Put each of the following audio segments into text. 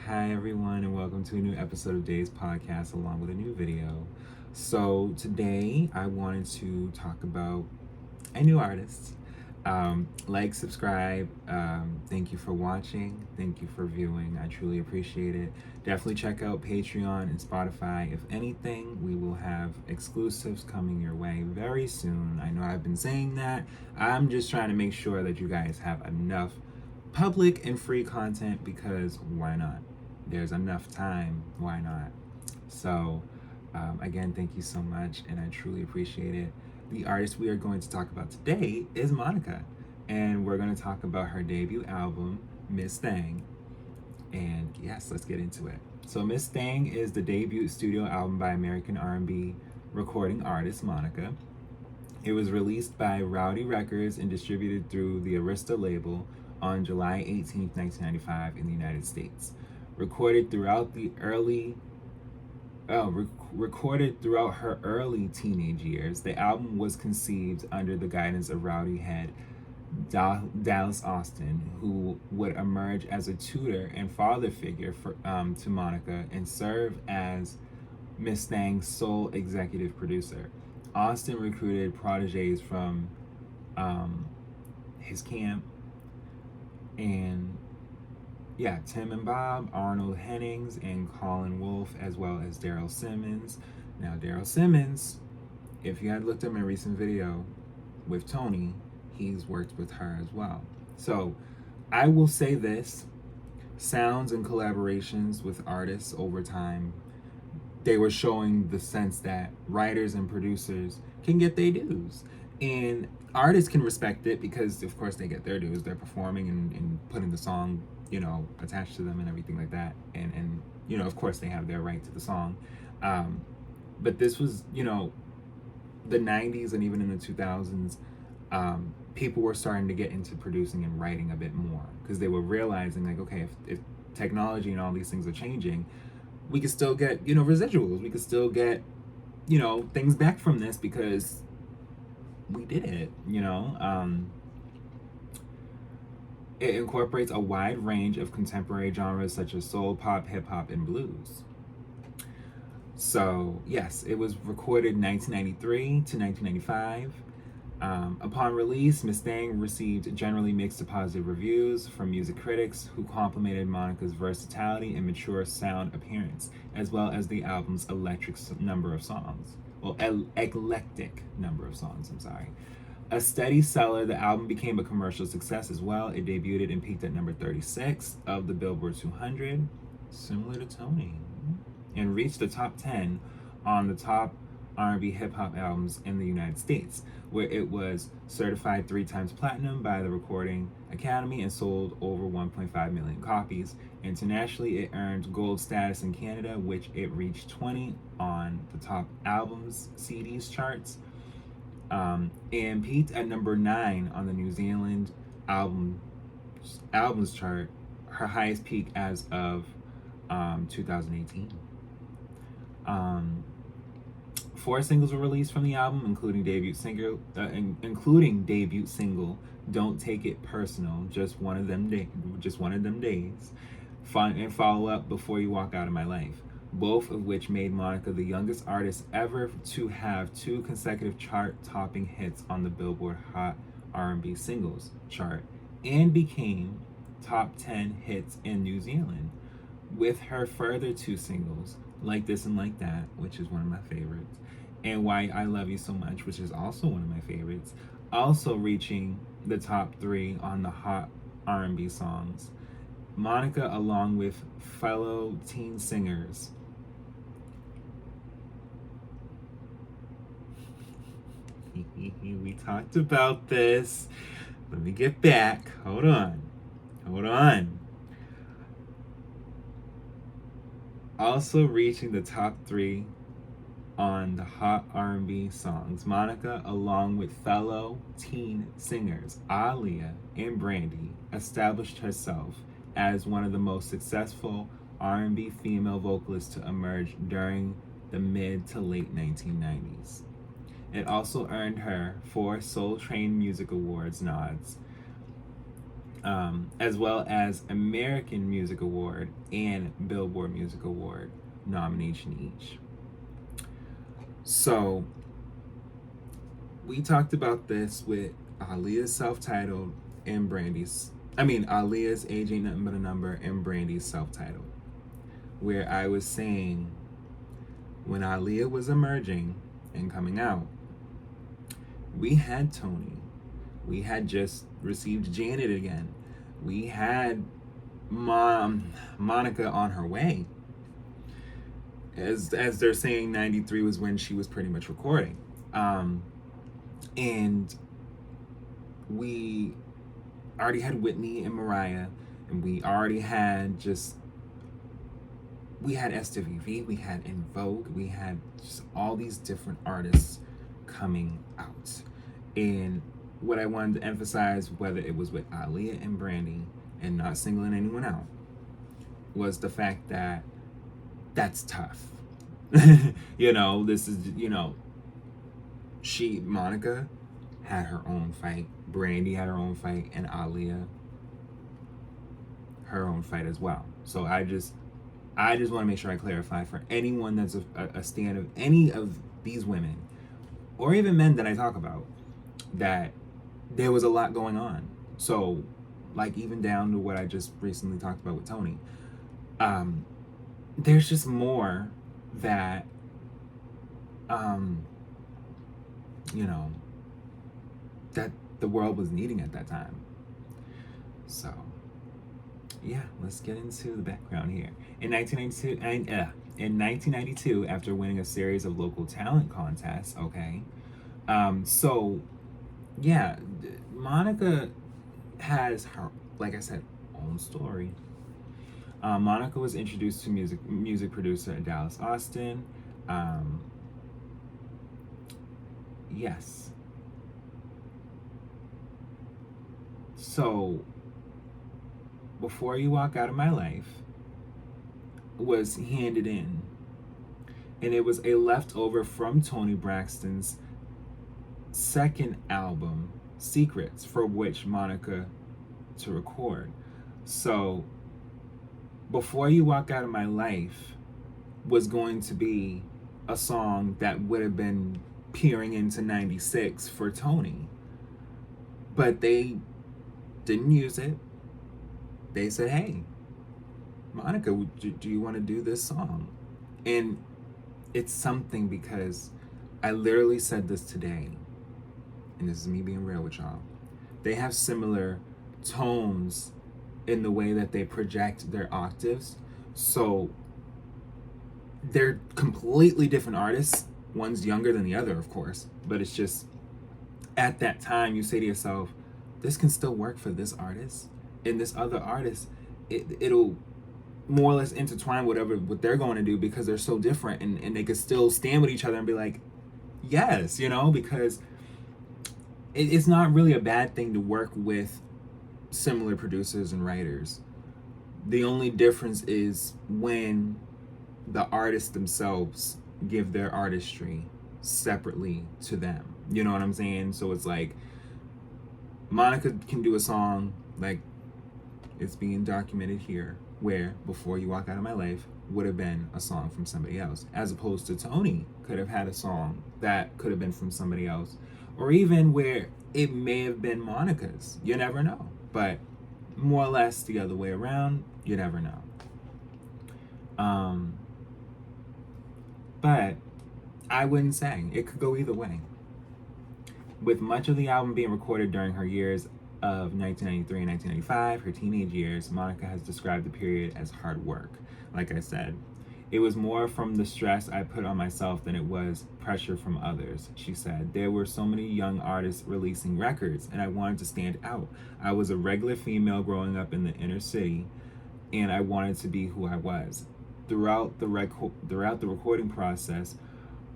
Hi everyone, and welcome to a new episode of Day's Podcast along with a new video. So today I wanted to talk about a new artist. Like, subscribe. Thank you for watching. Thank you for viewing. I truly appreciate it. Definitely check out Patreon and Spotify. If anything, we will have exclusives coming your way very soon. I know I've been saying that. I'm just trying to make sure that you guys have enough public and free content because why not? There's enough time. Why not? So, again, thank you so much, and I truly appreciate it. The artist we are going to talk about today is Monica, and we're going to talk about her debut album, Miss Thang. And yes, let's get into it. So, Miss Thang is the debut studio album by American R&B recording artist Monica. It was released by Rowdy Records and distributed through the Arista label on July 18th, 1995 in the United States. Recorded throughout her early teenage years, the album was conceived under the guidance of Rowdy head Dallas Austin, who would emerge as a tutor and father figure to Monica and serve as Miss Thang's sole executive producer. Austin recruited proteges from his camp, and Tim and Bob, Arnold Hennings, and Colin Wolfe, as well as Daryl Simmons. Now, Daryl Simmons, if you had looked at my recent video with Tony, he's worked with her as well. So, I will say this, sounds and collaborations with artists over time, they were showing the sense that writers and producers can get their dues. And artists can respect it because, of course, they get their dues. They're performing and putting the song, attached to them and everything like that. And of course, they have their right to the song. But this was, the 90s and even in the 2000s, people were starting to get into producing and writing a bit more because they were realizing, like, okay, if technology and all these things are changing, we could still get, residuals. We could still get, things back from this because we did it, It incorporates a wide range of contemporary genres such as soul, pop, hip hop, and blues. So, yes, it was recorded 1993 to 1995. Upon release, Miss Thang received generally mixed to positive reviews from music critics who complimented Monica's versatility and mature sound appearance, as well as the album's eclectic number of songs. I'm sorry. A steady seller, the album became a commercial success as well. It debuted and peaked at number 36 of the Billboard 200, similar to Tony, and reached the top 10 on the top R&B hip-hop albums in the United States, where it was certified 3 times platinum by the Recording Academy and sold over 1.5 million copies. Internationally, it earned gold status in Canada, which it reached 20 on the top albums CDs charts, and peaked at number 9 on the New Zealand albums chart, her highest peak as of 2018. 4 singles were released from the album, including debut single "Don't Take It Personal," just one of them days, Fun and Follow Up, Before You Walk Out of My Life, both of which made Monica the youngest artist ever to have 2 consecutive chart-topping hits on the Billboard Hot R&B Singles chart, and became top 10 hits in New Zealand, with her further 2 singles, Like This and Like That, which is one of my favorites, and Why I Love You So Much, which is also one of my favorites, also reaching the top 3 on the Hot R&B songs. Monica, along with fellow teen singers, we talked about this. Let me get back. Hold on. Also reaching the top 3 on the Hot R&B songs, Monica, along with fellow teen singers Aaliyah and Brandy, established herself as one of the most successful R&B female vocalists to emerge during the mid to late 1990s. It also earned her 4 Soul Train Music Awards nods as well as American Music Award and Billboard Music Award nomination each. So we talked about this with Aaliyah's self-titled and Aaliyah's Age Ain't Nothing But a Number and Brandy's self-titled, where I was saying when Aaliyah was emerging and coming out, we had Tony. We had just received Janet again. We had Monica on her way. As they're saying, 93 was when she was pretty much recording. And we already had Whitney and Mariah, and we already had we had SWV, we had In Vogue, we had just all these different artists coming out. And what I wanted to emphasize, whether it was with Aaliyah and Brandy, and not singling anyone out, was the fact that that's tough. This is, Monica had her own fight, Brandy had her own fight, and Aaliyah her own fight as well. So I just want to make sure I clarify for anyone that's a stand of any of these women, or even men that I talk about, that there was a lot going on. So, like, even down to what I just recently talked about with Tony, there's just more that, that the world was needing at that time. So, yeah, let's get into the background here. In 1992, after winning a series of local talent contests, Monica has her, like I said, own story. Monica was introduced to music producer in Dallas Austin. Yes. So, Before You Walk Out of My Life was handed in, and it was a leftover from Toni Braxton's second album, Secrets, for which Monica to record. So Before You Walk Out of My Life was going to be a song that would have been peering into 96 for Toni, but they didn't use it. They said, hey, Monica, do you want to do this song? And it's something, because I literally said this today, and this is me being real with y'all. They have similar tones in the way that they project their octaves. So they're completely different artists. One's younger than the other, of course, but it's just, at that time, you say to yourself, this can still work for this artist, and this other artist, it'll more or less intertwine what they're going to do, because they're so different, and they could still stand with each other and be like, yes, because it's not really a bad thing to work with similar producers and writers. The only difference is when the artists themselves give their artistry separately to them. You know what I'm saying? So it's like, Monica can do a song like it's being documented here, where Before You Walk Out of My Life would have been a song from somebody else, as opposed to Toni could have had a song that could have been from somebody else, or even where it may have been Monica's. You never know. But more or less the other way around, you never know. But I wouldn't say. It could go either way. With much of the album being recorded during her years of 1993 and 1995, her teenage years, Monica has described the period as hard work. Like I said, it was more from the stress I put on myself than it was pressure from others, she said. There were so many young artists releasing records, and I wanted to stand out. I was a regular female growing up in the inner city, and I wanted to be who I was. Throughout the recording process,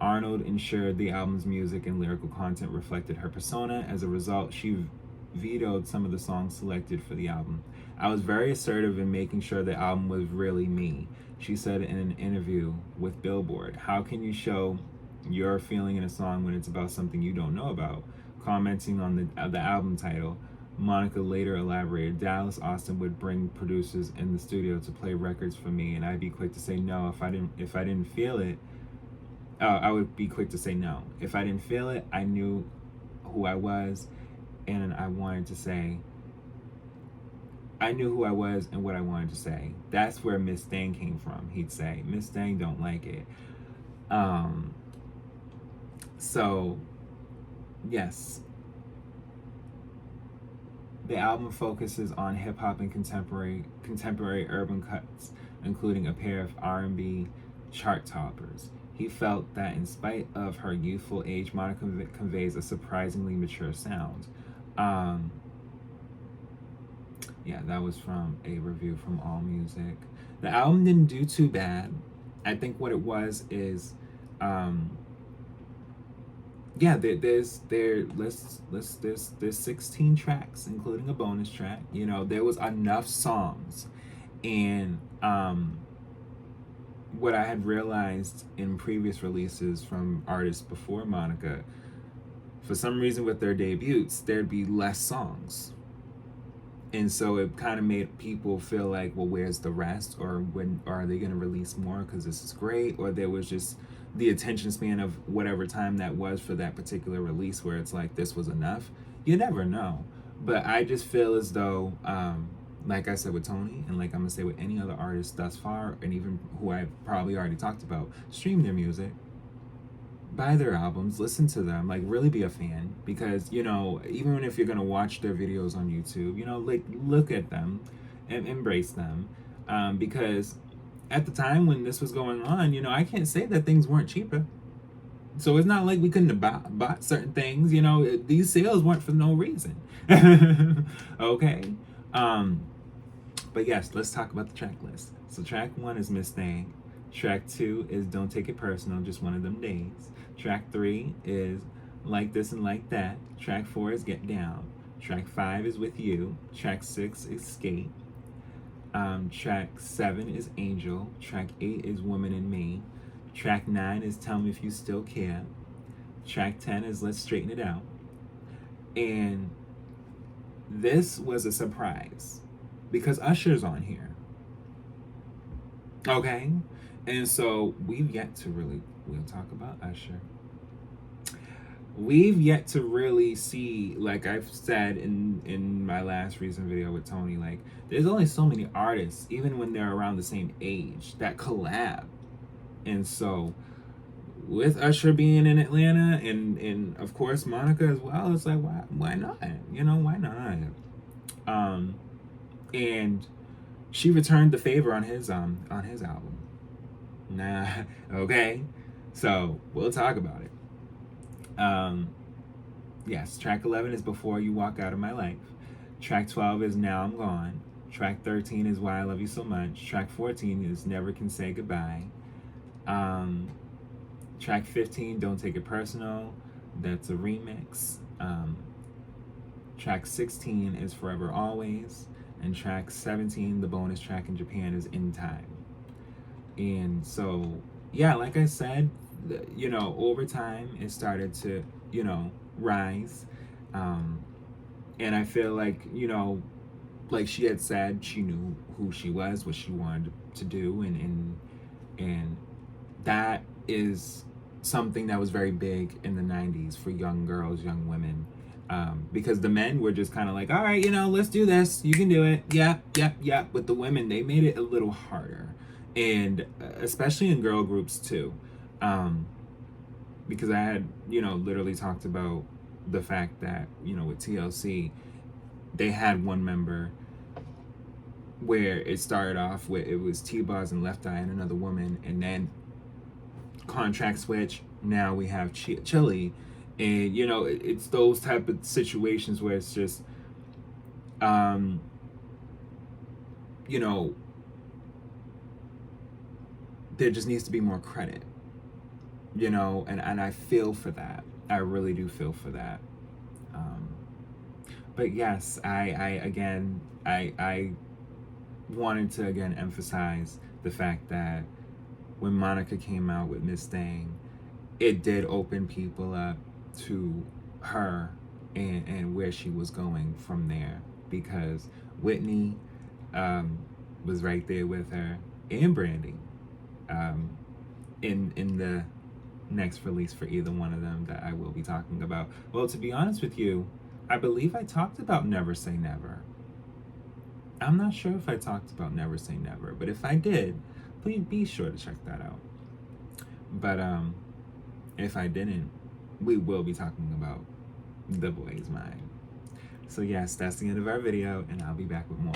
Arnold ensured the album's music and lyrical content reflected her persona. As a result, she vetoed some of the songs selected for the album. I was very assertive in making sure the album was really me, she said in an interview with Billboard. How can you show your feeling in a song when it's about something you don't know about? Commenting on the album title, Monica later elaborated, Dallas Austin would bring producers in the studio to play records for me, and I'd be quick to say no if I didn't feel it. I would be quick to say no. If I didn't feel it, I knew who I was, and I knew who I was and what I wanted to say. That's where Miss Thang came from. He'd say, Miss Thang don't like it. So, yes. The album focuses on hip hop and contemporary urban cuts, including a pair of R&B chart toppers. He felt that in spite of her youthful age, Monica conveys a surprisingly mature sound. Yeah, that was from a review from Allmusic. The album didn't do too bad. I think what it was is, yeah, there's 16 tracks, including a bonus track. You know, there was enough songs, and what I had realized in previous releases from artists before Monica, for some reason with their debuts, there'd be less songs. And so it kind of made people feel like, well, where's the rest? Or when are they going to release more because this is great? Or there was just the attention span of whatever time that was for that particular release where it's like, this was enough. You never know. But I just feel as though, like I said with Tony, and like I'm going to say with any other artist thus far, and even who I've probably already talked about, stream their music, buy their albums, listen to them, like really be a fan, because you know, even if you're gonna watch their videos on YouTube, you know, like look at them and embrace them, because at the time when this was going on, you know, I can't say that things weren't cheaper. So it's not like we couldn't have bought certain things, you know. These sales weren't for no reason. Okay. But yes, let's talk about the track list. So track 1 is Miss Thang. Track 2 is Don't Take It Personal, Just One of Them Days. Track 3 is Like This and Like That. Track 4 is Get Down. Track 5 is With You. Track 6 is Skate. Track 7 is Angel. Track 8 is Woman in Me. Track 9 is Tell Me If You Still Care. Track 10 is Let's Straighten It Out. And this was a surprise because Usher's on here. Okay? And so we'll talk about Usher. We've yet to really see, like I've said in my last recent video with Tony, like there's only so many artists, even when they're around the same age, that collab. And so with Usher being in Atlanta and of course Monica as well, it's like why not? You know, why not? And she returned the favor on his album. Nah, okay. So we'll talk about it. Yes, track 11 is Before You Walk Out of My Life. Track 12 is Now I'm Gone. Track 13 is Why I Love You So Much. Track 14 is Never Can Say Goodbye. Track 15, Don't Take It Personal. That's a remix. Track 16 is Forever Always. And track 17, the bonus track in Japan, is In Time. And so, yeah, like I said, you know, over time it started to, you know, rise. And I feel like, you know, like she had said, she knew who she was, what she wanted to do, and that is something that was very big in the 90s for young girls, young women. Because the men were just kind of like, all right, you know, let's do this. You can do it. Yeah. But the women, they made it a little harder. And especially in girl groups too. Because I had, you know, literally talked about the fact that, you know, with TLC, they had one member where it started off with, it was T-Boz and Left Eye and another woman. And then contract switch. Now we have Chili. And, you know, it's those type of situations where it's just, you know, there just needs to be more credit, you know, and I feel for that. I really do feel for that. But yes, I wanted to again emphasize the fact that when Monica came out with Miss Thang, it did open people up to her and where she was going from there, because Whitney was right there with her, and Brandy, in the next release for either one of them that I will be talking about. Well, to be honest with you, I believe I talked about Never Say Never. I'm not sure if I talked about Never Say Never, but if I did, please be sure to check that out. But if I didn't, we will be talking about The Boy's Mind. So yes, that's the end of our video, and I'll be back with more.